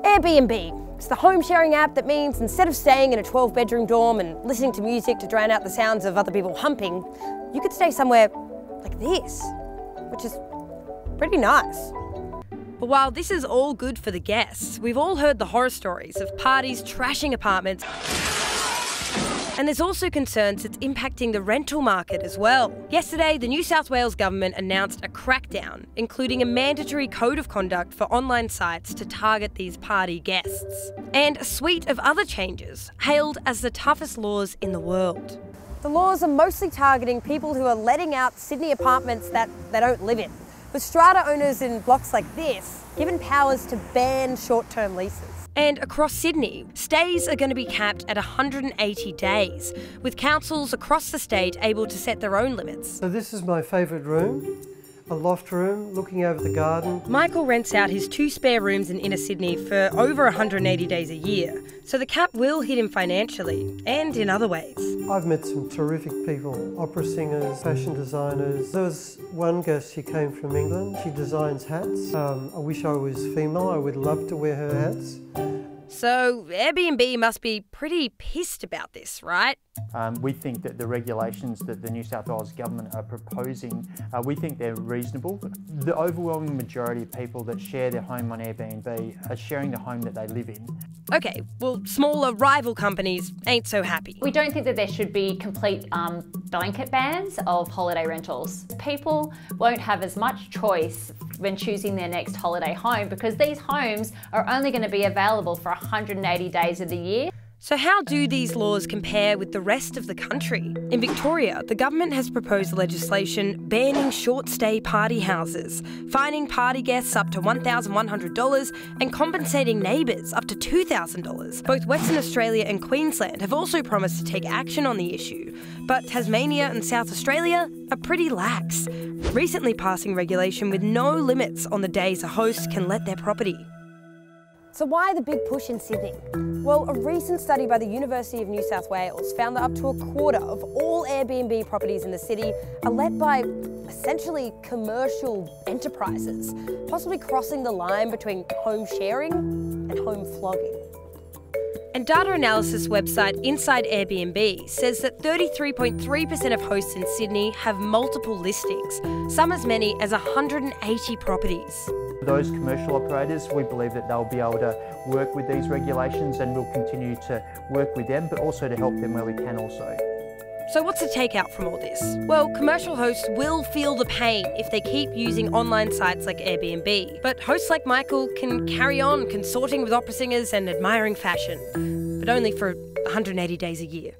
Airbnb. It's the home sharing app that means instead of staying in a 12-bedroom dorm and listening to music to drown out the sounds of other people humping, you could stay somewhere like this, which is pretty nice. But while this is all good for the guests, we've all heard the horror stories of parties trashing apartments. And there's also concerns it's impacting the rental market as well. Yesterday, the New South Wales government announced a crackdown, including a mandatory code of conduct for online sites to target these party guests. And a suite of other changes, hailed as the toughest laws in the world. The laws are mostly targeting people who are letting out Sydney apartments that they don't live in, with strata owners in blocks like this given powers to ban short-term leases. And across Sydney, stays are going to be capped at 180 days, with councils across the state able to set their own limits. So this is my favourite room, a loft room looking over the garden. Michael rents out his 2 spare rooms in inner Sydney for over 180 days a year, so the cap will hit him financially and in other ways. I've met some terrific people, opera singers, fashion designers. There was one guest, she came from England. She designs hats. I wish I was female, I would love to wear her hats. So Airbnb must be pretty pissed about this, right? We think that the regulations that the New South Wales government are proposing, we think they're reasonable. The overwhelming majority of people that share their home on Airbnb are sharing the home that they live in. Okay, well, smaller rival companies ain't so happy. We don't think that there should be complete blanket bans of holiday rentals. People won't have as much choice when choosing their next holiday home because these homes are only going to be available for 180 days of the year. So how do these laws compare with the rest of the country? In Victoria, the government has proposed legislation banning short-stay party houses, fining party guests up to $1,100 and compensating neighbours up to $2,000. Both Western Australia and Queensland have also promised to take action on the issue, but Tasmania and South Australia are pretty lax, recently passing regulation with no limits on the days a host can let their property. So why the big push in Sydney? Well, a recent study by the University of New South Wales found that up to a quarter of all Airbnb properties in the city are let by essentially commercial enterprises, possibly crossing the line between home sharing and home flogging. And data analysis website Inside Airbnb says that 33.3% of hosts in Sydney have multiple listings, some as many as 180 properties. Those commercial operators, we believe that they'll be able to work with these regulations and we'll continue to work with them, but also to help them where we can also. So what's the takeout from all this? Well, commercial hosts will feel the pain if they keep using online sites like Airbnb. But hosts like Michael can carry on consorting with opera singers and admiring fashion, but only for 180 days a year.